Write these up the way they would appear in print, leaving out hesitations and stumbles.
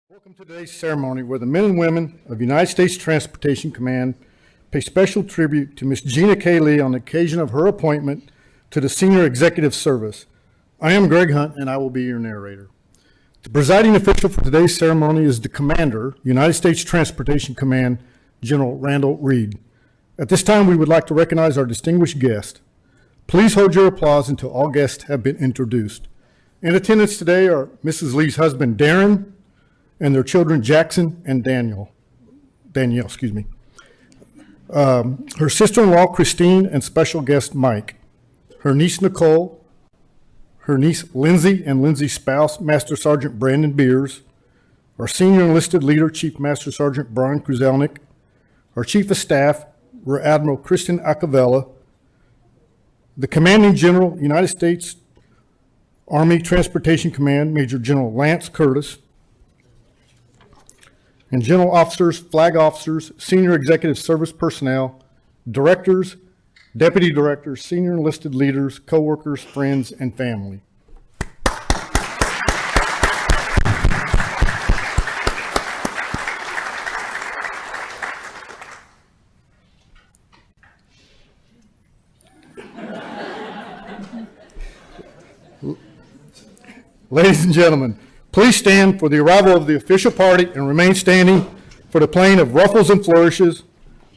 Welcome to today's ceremony where the men and women of United States Transportation Command pay special tribute to Miss Gina K. Lee on the occasion of her appointment to the Senior Executive Service. I am Greg Hunt, and I will be your narrator. The presiding official for today's ceremony is the Commander, United States Transportation Command, General Randall Reed. At this time, we would like to recognize our distinguished guest. Please hold your applause until all guests have been introduced. In attendance today are Mrs. Lee's husband, Darren, and their children, Jackson and Danielle, her sister-in-law, Christine, and special guest, Mike, her niece, Nicole, her niece, Lindsay, and Lindsay's spouse, Master Sergeant Brandon Beers, our senior enlisted leader, Chief Master Sergeant Brian Kruzelnik, our Chief of Staff, Rear Admiral Kristen Acavella, the Commanding General, United States Army Transportation Command, Major General Lance Curtis, and general officers, flag officers, senior executive service personnel, directors, deputy directors, senior enlisted leaders, co-workers, friends, and family. Ladies and gentlemen, please stand for the arrival of the official party and remain standing for the playing of ruffles and flourishes,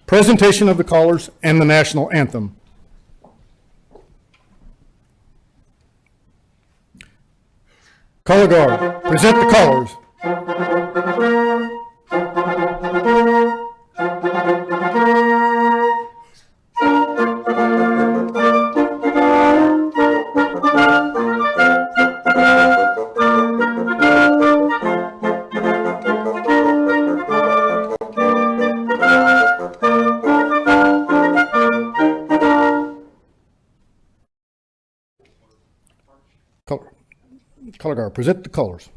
presentation of the colors, and the national anthem. Color Guard, present the colors. Color Guard, present the colors.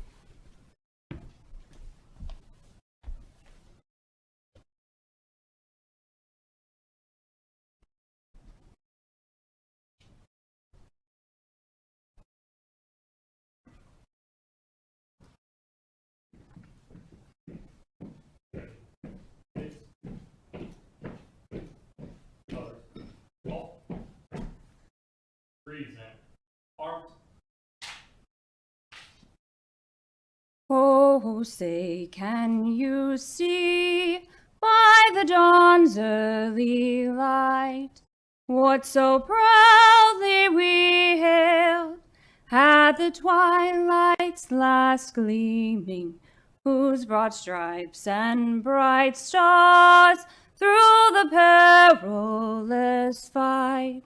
Oh, say, can you see by the dawn's early light what so proudly we hailed at the twilight's last gleaming, whose broad stripes and bright stars through the perilous fight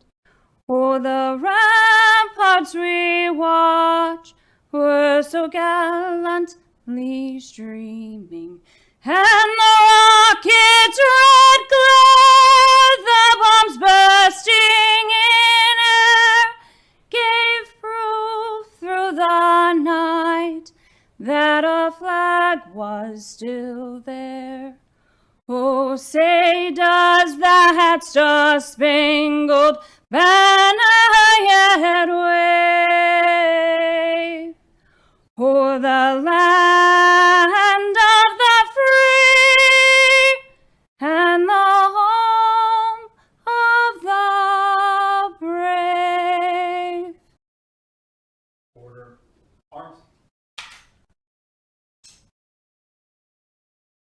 o'er the ramparts we watch were so gallantly streaming, and the rocket's red glare, the bombs bursting in air, gave proof through the night that our flag was still there. Oh, say, does that star-spangled banner yet wave o'er the land of the free and the home of the brave? Order. Arms.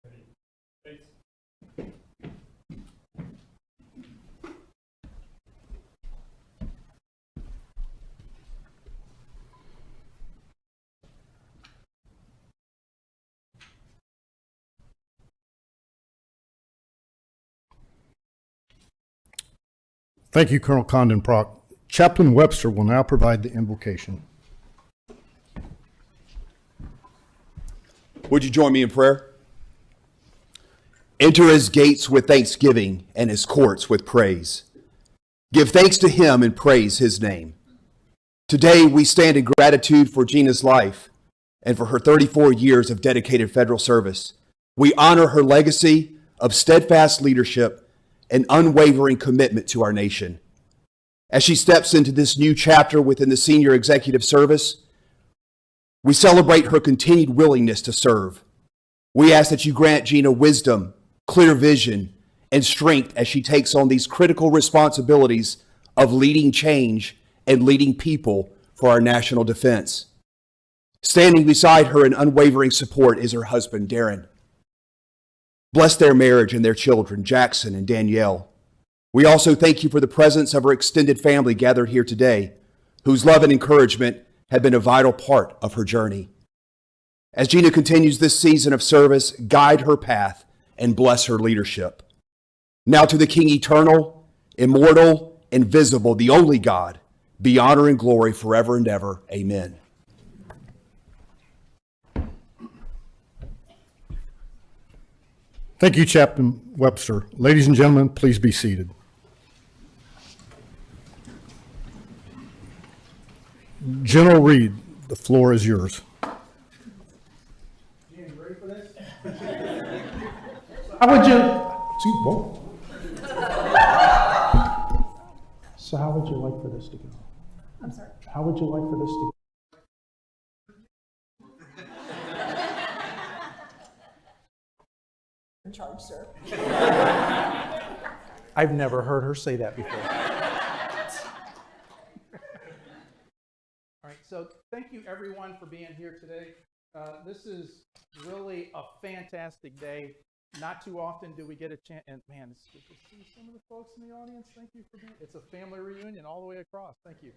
Ready. Face. Thank you, Colonel Condon Prock. Chaplain Webster will now provide the invocation. Would you join me in prayer? Enter his gates with thanksgiving and his courts with praise. Give thanks to him and praise his name. Today we stand in gratitude for Gina's life and for her 34 years of dedicated federal service. We honor her legacy of steadfast leadership and unwavering commitment to our nation. As she steps into this new chapter within the Senior Executive Service, we celebrate her continued willingness to serve, We ask that you grant Gina wisdom, clear vision, and strength as she takes on these critical responsibilities of leading change and leading people for our national defense. Standing beside her in unwavering support is her husband, Darren. Bless their marriage and their children, Jackson and Danielle. We also thank you for the presence of her extended family gathered here today, whose love and encouragement have been a vital part of her journey. As Gina continues this season of service, guide her path and bless her leadership. Now to the King eternal, immortal, invisible, the only God, be honor and glory forever and ever. Amen. Thank you, Chaplain Webster. Ladies and gentlemen, please be seated. General Reed, the floor is yours. Gina, you ready for this? How would you? Whoa. So how would you like for this to go? I'm sorry. How would you like for this to go? In charge, sir. I've never heard her say that before. All right, so thank you everyone for being here today. This is really a fantastic day. Not too often do we get a chance, and man, it's good to see some of the folks in the audience. Thank you for being, it's a family reunion all the way across. Thank you.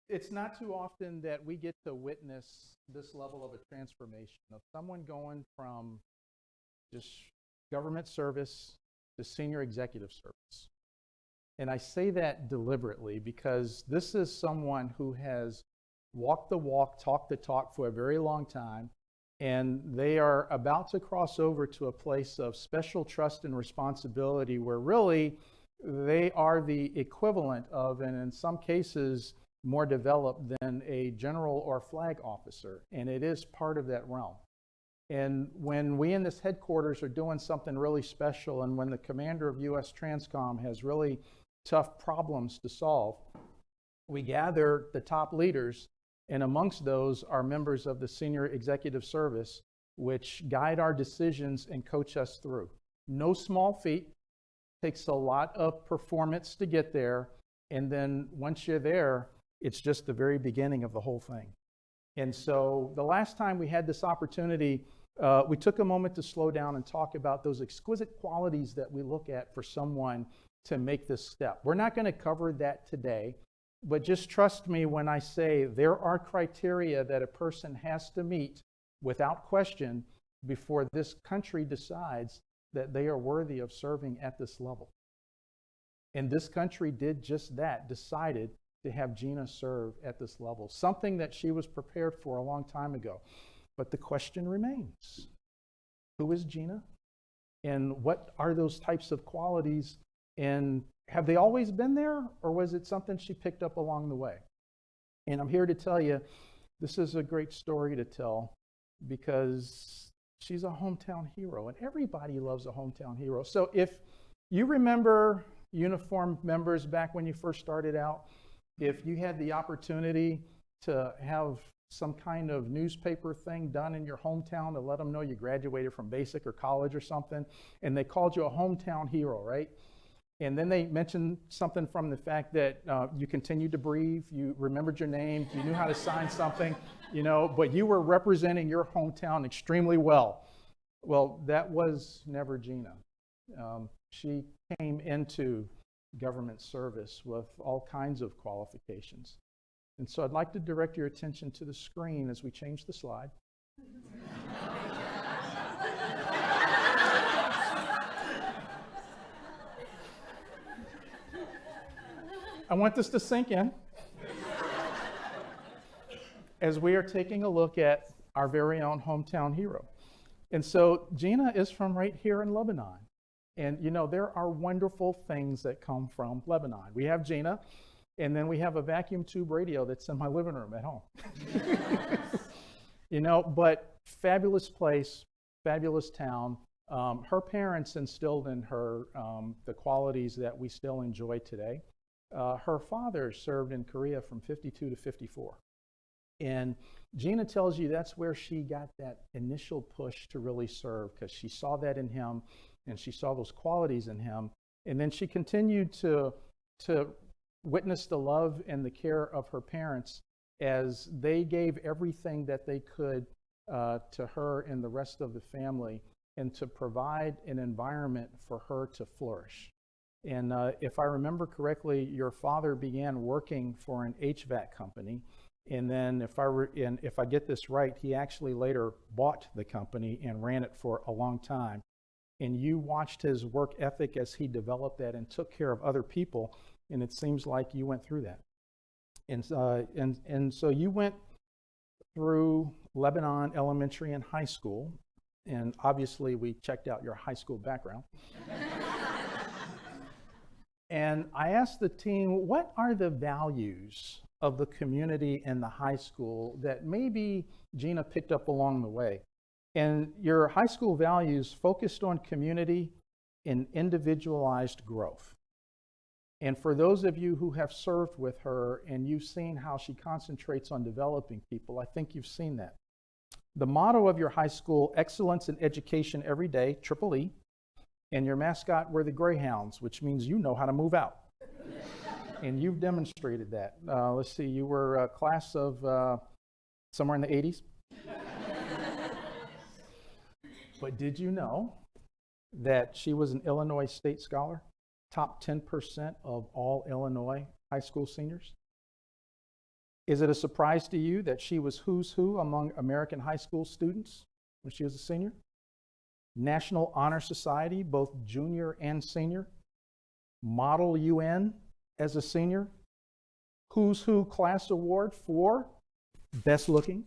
It's not too often that we get to witness this level of a transformation of someone going from just government service to senior executive service. And I say that deliberately because this is someone who has walked the walk, talked the talk for a very long time, and they are about to cross over to a place of special trust and responsibility where really they are the equivalent of, and in some cases more developed than, a general or flag officer, and it is part of that realm. And when we in this headquarters are doing something really special, and when the commander of USTRANSCOM has really tough problems to solve, we gather the top leaders, and amongst those are members of the senior executive service, which guide our decisions and coach us through. No small feat, takes a lot of performance to get there, and then once you're there, it's just the very beginning of the whole thing. And so the last time we had this opportunity, we took a moment to slow down and talk about those exquisite qualities that we look at for someone to make this step. We're not going to cover that today, but just trust me when I say there are criteria that a person has to meet without question before this country decides that they are worthy of serving at this level. And this country did just that, decided to have Gina serve at this level, something that she was prepared for a long time ago. But the question remains, who is Gina? And what are those types of qualities? And have they always been there, or was it something she picked up along the way? And I'm here to tell you, this is a great story to tell because she's a hometown hero, and everybody loves a hometown hero. So if you remember uniformed members back when you first started out, if you had the opportunity to have some kind of newspaper thing done in your hometown to let them know you graduated from basic or college or something, and they called you a hometown hero, right? And then they mentioned something from the fact that you continued to breathe, you remembered your name, you knew how to sign something, you know, but you were representing your hometown extremely well. Well, that was never Gina. She came into government service with all kinds of qualifications. And so I'd like to direct your attention to the screen as we change the slide. I want this to sink in as we are taking a look at our very own hometown hero. And so Gina is from right here in Lebanon. And you know, there are wonderful things that come from Lebanon. We have Gina, and then we have a vacuum tube radio that's in my living room at home. You know, but fabulous place, fabulous town. Her parents instilled in her the qualities that we still enjoy today. Her father served in Korea from 52 to 54. And Gina tells you that's where she got that initial push to really serve, because she saw that in him and she saw those qualities in him. And then she continued to witness the love and the care of her parents as they gave everything that they could to her and the rest of the family, and to provide an environment for her to flourish. And if I remember correctly, your father began working for an HVAC company. And then if I get this right, he actually later bought the company and ran it for a long time. And you watched his work ethic as he developed that and took care of other people. And it seems like you went through that. And so you went through Lebanon Elementary and high school. And obviously we checked out your high school background. And I asked the team, what are the values of the community and the high school that maybe Gina picked up along the way? And your high school values focused on community and individualized growth. And for those of you who have served with her and you've seen how she concentrates on developing people, I think you've seen that. The motto of your high school, excellence in education every day, Triple E, and your mascot were the Greyhounds, which means you know how to move out. And you've demonstrated that. Let's see, you were a class of somewhere in the 80s. But did you know that she was an Illinois State Scholar? Top 10% of all Illinois high school seniors? Is it a surprise to you that she was who's who among American high school students when she was a senior? National Honor Society, both junior and senior. Model UN as a senior. Who's Who Class Award for best looking.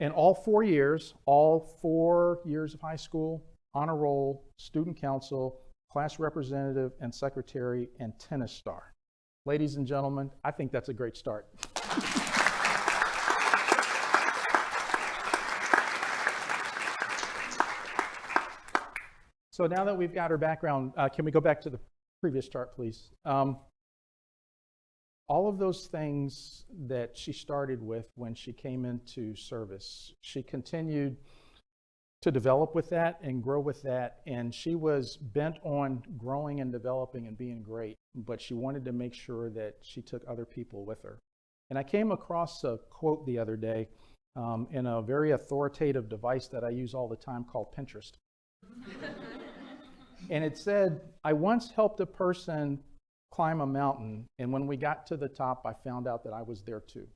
And all 4 years of high school, honor roll, student council, class representative and secretary, and tennis star. Ladies and gentlemen, I think that's a great start. So now that we've got her background, can we go back to the previous chart, please? All of those things that she started with when she came into service, she continued to develop with that and grow with that, and she was bent on growing and developing and being great, but she wanted to make sure that she took other people with her. And I came across a quote the other day in a very authoritative device that I use all the time called Pinterest. And it said, I once helped a person climb a mountain, and when we got to the top, I found out that I was there too.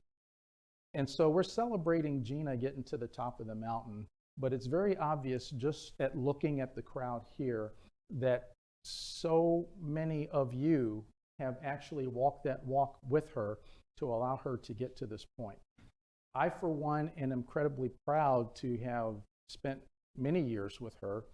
And so we're celebrating Gina getting to the top of the mountain, but it's very obvious just at looking at the crowd here that so many of you have actually walked that walk with her to allow her to get to this point. I, for one, am incredibly proud to have spent many years with her.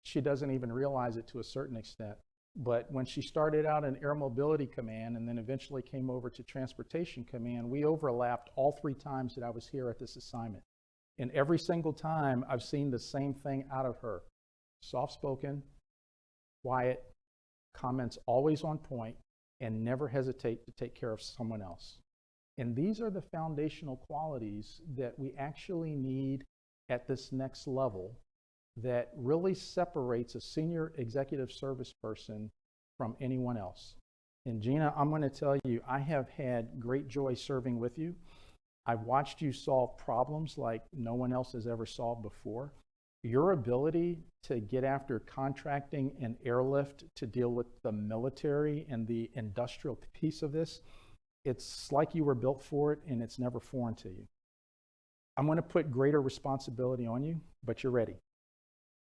She doesn't even realize it to a certain extent. But when she started out in Air Mobility Command and then eventually came over to Transportation Command, we overlapped all 3 times that I was here at this assignment. And every single time I've seen the same thing out of her. Soft-spoken, quiet, comments always on point, and never hesitate to take care of someone else. And these are the foundational qualities that we actually need at this next level that really separates a senior executive service person from anyone else. And Gina, I'm going to tell you, I have had great joy serving with you. I've watched you solve problems like no one else has ever solved before. Your ability to get after contracting and airlift to deal with the military and the industrial piece of this, it's like you were built for it and it's never foreign to you. I'm going to put greater responsibility on you, but you're ready.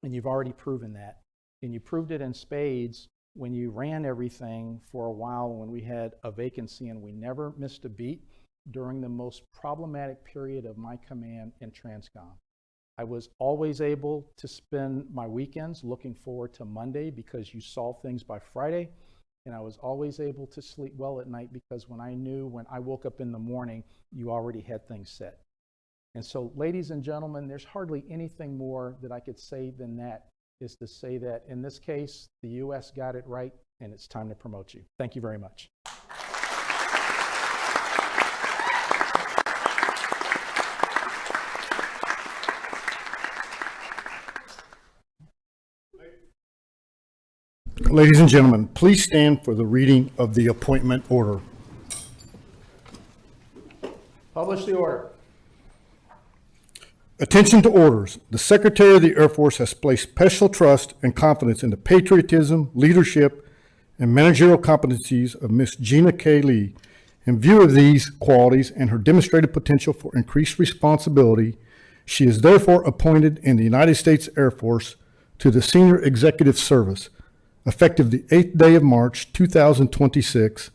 And you've already proven that. And you proved it in spades when you ran everything for a while when we had a vacancy, and we never missed a beat during the most problematic period of my command in TRANSCOM. I was always able to spend my weekends looking forward to Monday because you solved things by Friday. And I was always able to sleep well at night because when I knew when I woke up in the morning, you already had things set. And so, ladies and gentlemen, there's hardly anything more that I could say than that, is to say that in this case, the U.S. got it right, and it's time to promote you. Thank you very much. Ladies and gentlemen, please stand for the reading of the appointment order. Publish the order. Attention to orders. The Secretary of the Air Force has placed special trust and confidence in the patriotism, leadership, and managerial competencies of Ms. Gina K. Lee. In view of these qualities and her demonstrated potential for increased responsibility, she is therefore appointed in the United States Air Force to the Senior Executive Service, effective the 8th day of March, 2026,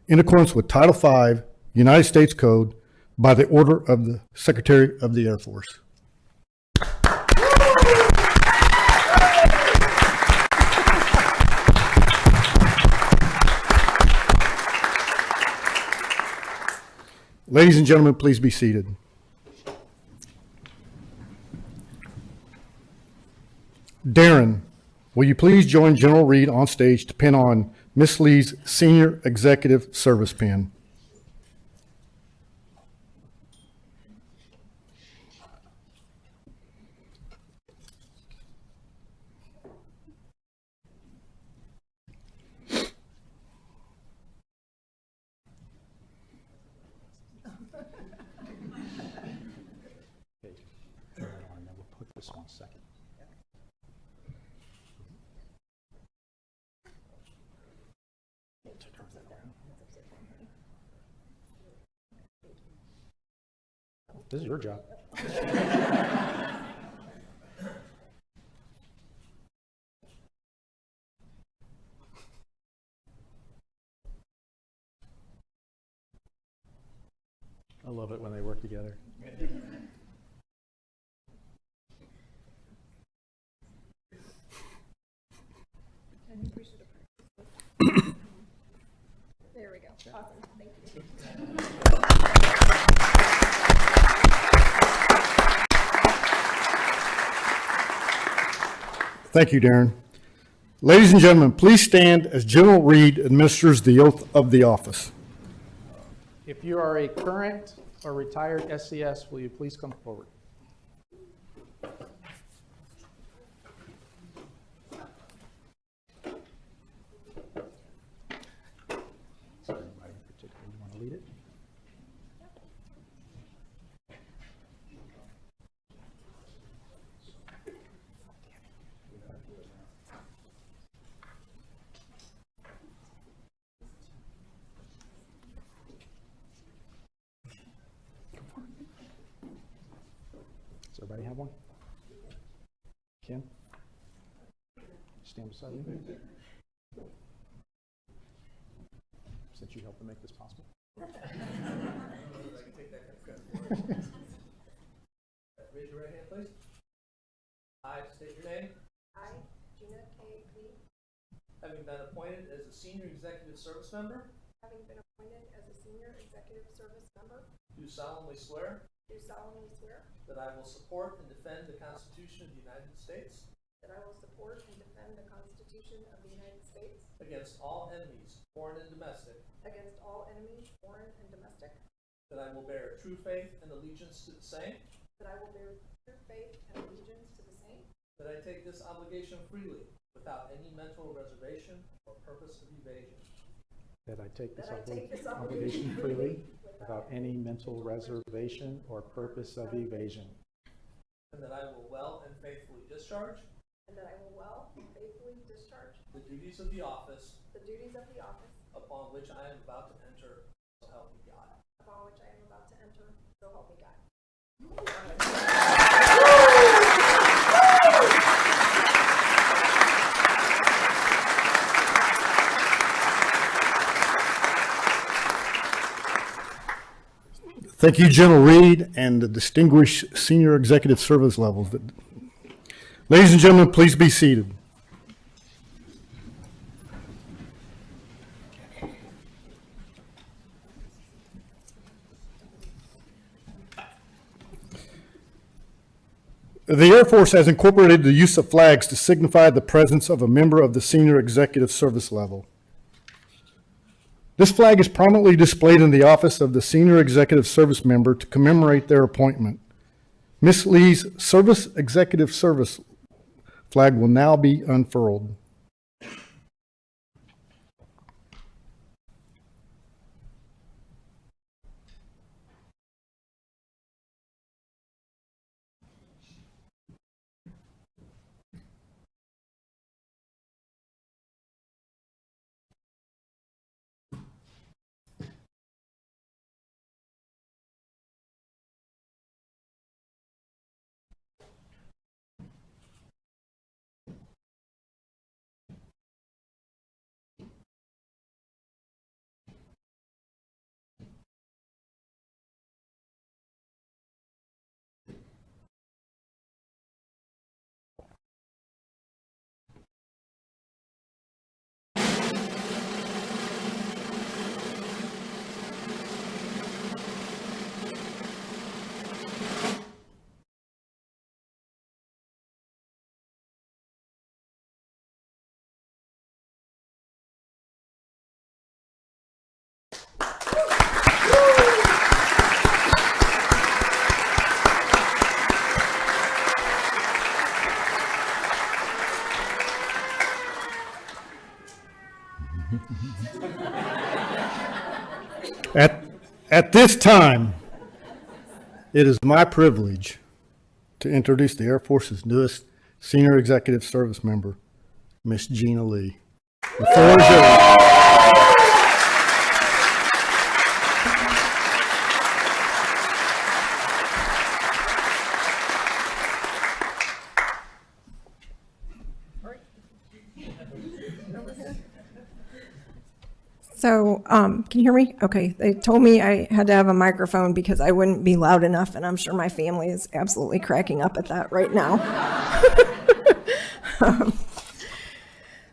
in accordance with Title V, United States Code, by the order of the Secretary of the Air Force. Ladies and gentlemen, please be seated. Darren, will you please join General Reed on stage to pin on Miss Lee's Senior Executive Service pin? We'll put this one second. This is your job. I love it when they work together. There we go. Awesome. Thank you. Thank you, Darren. Ladies and gentlemen, please stand as General Reed administers the oath of the office. If you are a current or retired SCS, will you please come forward? Is there anybody in particular you want to lead it? Does everybody have one? Kim? Stand beside me. Since you helped to make this possible. Raise your right hand, please. I state your name. I, Gina K. Lee, Having been appointed as a senior executive service member, having been appointed as a senior executive service member, do solemnly swear do solemnly swear that I will support and defend the Constitution of the United States that I will support and defend the Constitution of the United States against all enemies, foreign and domestic, against all enemies, foreign and domestic, that I will bear true faith and allegiance to the same, that I will bear true faith and allegiance to the same, that I take this obligation freely without any mental reservation or purpose of evasion, That I take this that I take this obligation freely without any mental reservation or purpose of evasion. and that I will well and faithfully discharge and that I will well and faithfully discharge the duties of the office the duties of the office upon which I am about to enter, so help me God. upon which I am about to enter, so help me God. Thank you, General Reed, and the distinguished senior executive service levels. Ladies and gentlemen, please be seated. The Air Force has incorporated the use of flags to signify the presence of a member of the senior executive service level. This flag is prominently displayed in the office of the senior executive service member to commemorate their appointment. Ms. Lee's Service Executive Service flag will now be unfurled. At this time, it is my privilege to introduce the Air Force's newest Senior Executive Service member, Miss Gina Lee. The floor is yours. So, can you hear me? Okay, they told me I had to have a microphone because I wouldn't be loud enough, and I'm sure my family is absolutely cracking up at that right now.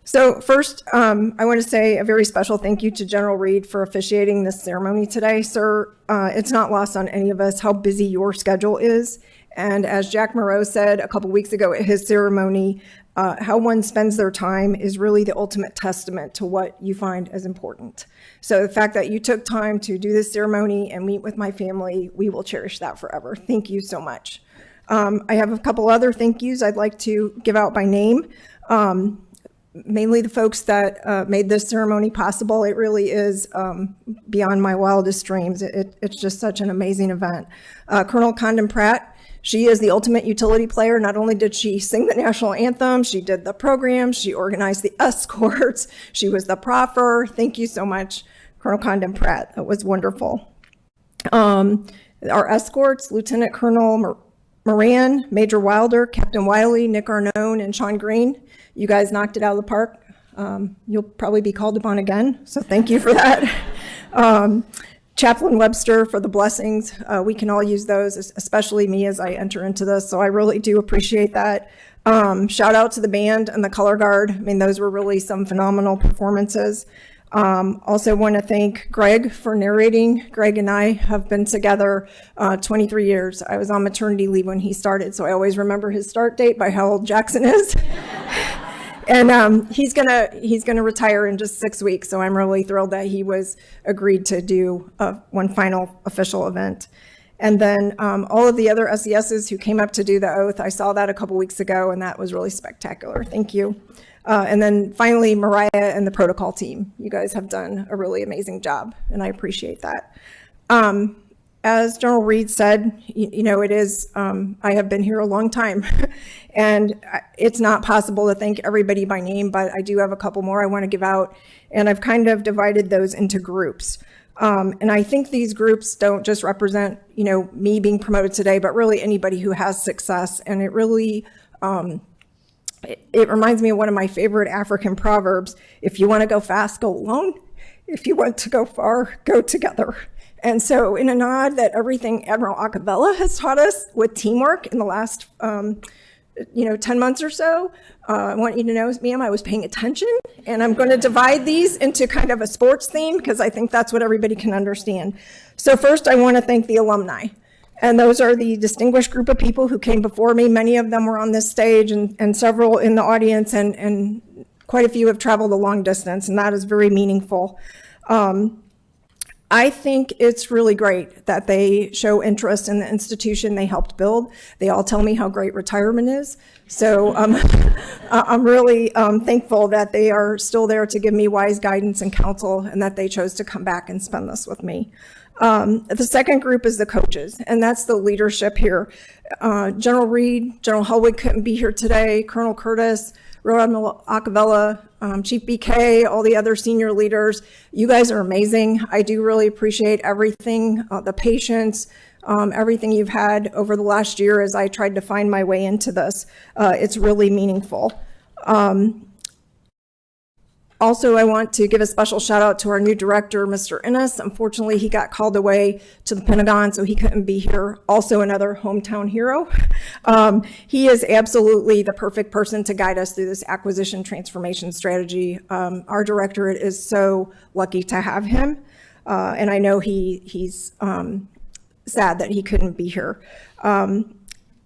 So first, I want to say a very special thank you to General Reed for officiating this ceremony today. Sir, it's not lost on any of us how busy your schedule is. And as Jack Moreau said a couple weeks ago at his ceremony, how one spends their time is really the ultimate testament to what you find as important. So the fact that you took time to do this ceremony and meet with my family, we will cherish that forever. Thank you so much. I have a couple other thank yous I'd like to give out by name. Mainly the folks that made this ceremony possible. It really is beyond my wildest dreams. It's just such an amazing event. Colonel Condon Pratt, she is the ultimate utility player. Not only did she sing the national anthem, she did the program, she organized the escorts, she was the proffer. Thank you so much, Colonel Condon Pratt. That was wonderful. Our escorts, Lieutenant Colonel Moran, Major Wilder, Captain Wiley, Nick Arnone, and Sean Green. You guys knocked it out of the park. You'll probably be called upon again, so thank you for that. Chaplain Webster for the blessings. We can all use those, especially me as I enter into this, so I really do appreciate that. Shout out to the band and the color guard. I mean, those were really some phenomenal performances. Also want to thank Greg for narrating. Greg and I have been together 23 years. I was on maternity leave when he started, so I always remember his start date by how old Jackson is. And he's gonna retire in just 6 weeks, so I'm really thrilled that he was agreed to do one final official event. And then all of the other SESs who came up to do the oath, I saw that a couple weeks ago, and that was really spectacular. Thank you. And then finally, Mariah and the protocol team. You guys have done a really amazing job, and I appreciate that. As General Reed said, you know, it is, I have been here a long time, and it's not possible to thank everybody by name, but I do have a couple more I want to give out, and I've kind of divided those into groups. And I think these groups don't just represent, you know, me being promoted today, but really anybody who has success, and it really, it reminds me of one of my favorite African proverbs: if you want to go fast, go alone. If you want to go far, go together. And so in a nod that everything Admiral Acavella has taught us with teamwork in the last, 10 months or so, I want you to know, ma'am, I was paying attention, and I'm going to divide these into kind of a sports theme because I think that's what everybody can understand. So first, I want to thank the alumni. And those are the distinguished group of people who came before me. Many of them were on this stage and several in the audience, and quite a few have traveled a long distance, and that is very meaningful. I think it's really great that they show interest in the institution they helped build. They all tell me how great retirement is. So I'm really thankful that they are still there to give me wise guidance and counsel, and that they chose to come back and spend this with me. The second group is the coaches, and that's the leadership here. General Reed, General Helwig couldn't be here today, Colonel Curtis, Rear Admiral Acavella, Chief BK, all the other senior leaders. You guys are amazing. I do really appreciate everything, the patience, everything you've had over the last year as I tried to find my way into this. It's really meaningful. Also, I want to give a special shout out to our new director, Mr. Innes. Unfortunately, he got called away to the Pentagon, so he couldn't be here. Also another hometown hero. He is absolutely the perfect person to guide us through this acquisition transformation strategy. Our directorate is so lucky to have him. And I know he's sad that he couldn't be here.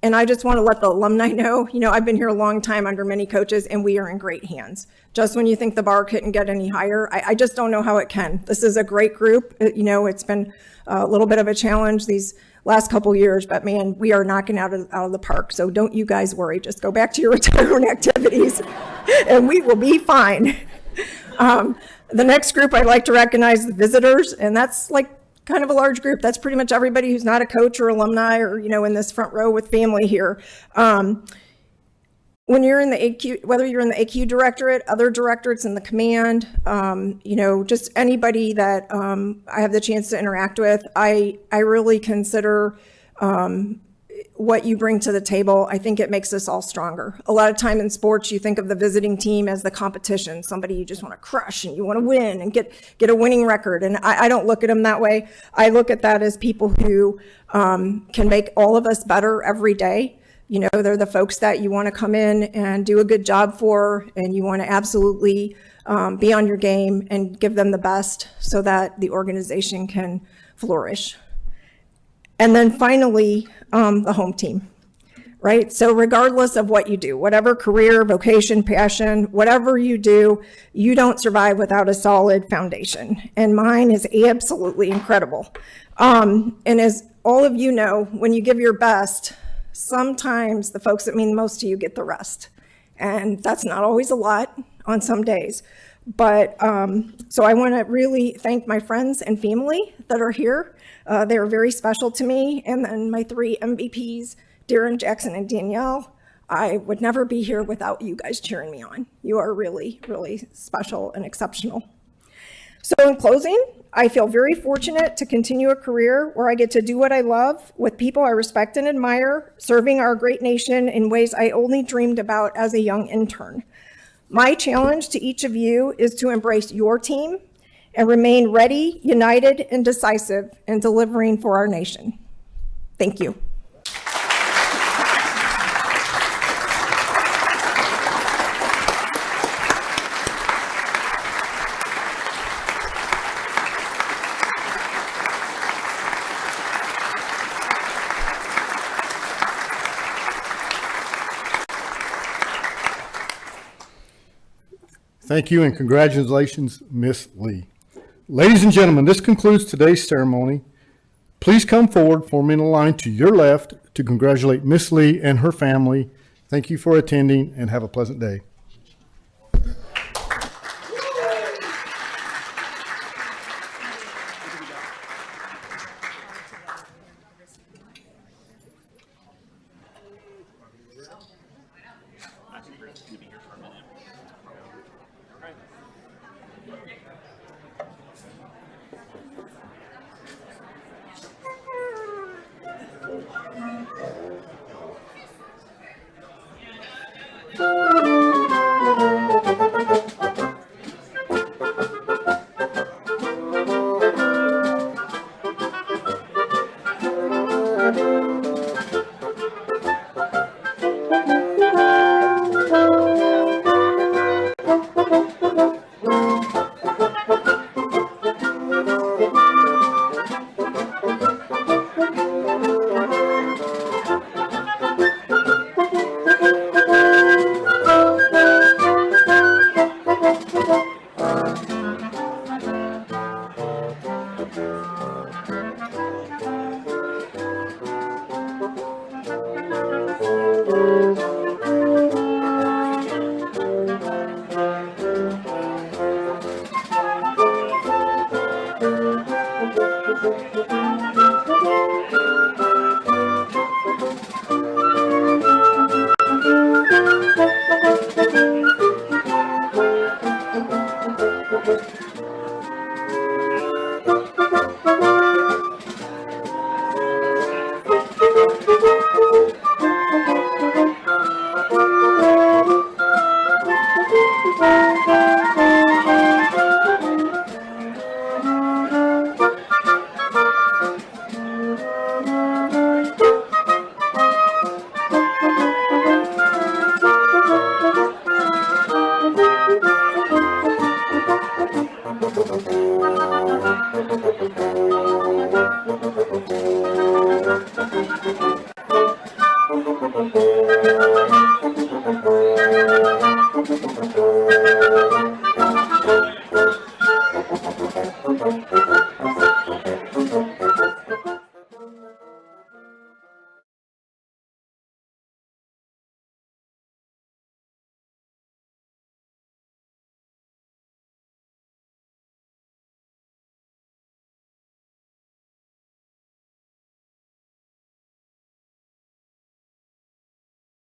And I just want to let the alumni know, I've been here a long time under many coaches, and we are in great hands. Just when you think the bar couldn't get any higher, I just don't know how it can. This is a great group. It's been a little bit of a challenge these last couple years, but man, we are knocking out of the park. So don't you guys worry. Just go back to your retirement activities, and we will be fine. The next group I'd like to recognize the visitors, and that's like kind of a large group. That's pretty much everybody who's not a coach or alumni or, in this front row with family here. When you're in the AQ, whether you're in the AQ directorate, other directorates in the command, just anybody that I have the chance to interact with, I really consider what you bring to the table. I think it makes us all stronger. A lot of time in sports, you think of the visiting team as the competition, somebody you just want to crush and you want to win and get a winning record. And I don't look at them that way. I look at that as people who can make all of us better every day. They're the folks that you want to come in and do a good job for, and you want to absolutely be on your game and give them the best so that the organization can flourish. And then finally, the home team, right? So regardless of what you do, whatever career, vocation, passion, whatever you do, you don't survive without a solid foundation. And mine is absolutely incredible. And as all of you know, when you give your best, sometimes the folks that mean the most to you get the rest. And that's not always a lot on some days. But so I want to really thank my friends and family that are here. They are very special to me. And then my 3 MVPs, Darren, Jackson, and Danielle. I would never be here without you guys cheering me on. You are really, really special and exceptional. So in closing, I feel very fortunate to continue a career where I get to do what I love with people I respect and admire, serving our great nation in ways I only dreamed about as a young intern. My challenge to each of you is to embrace your team and remain ready, united, and decisive in delivering for our nation. Thank you. Thank you and congratulations, Miss Lee. Ladies and gentlemen, this concludes today's ceremony. Please come forward, forming a line to your left to congratulate Miss Lee and her family. Thank you for attending and have a pleasant day.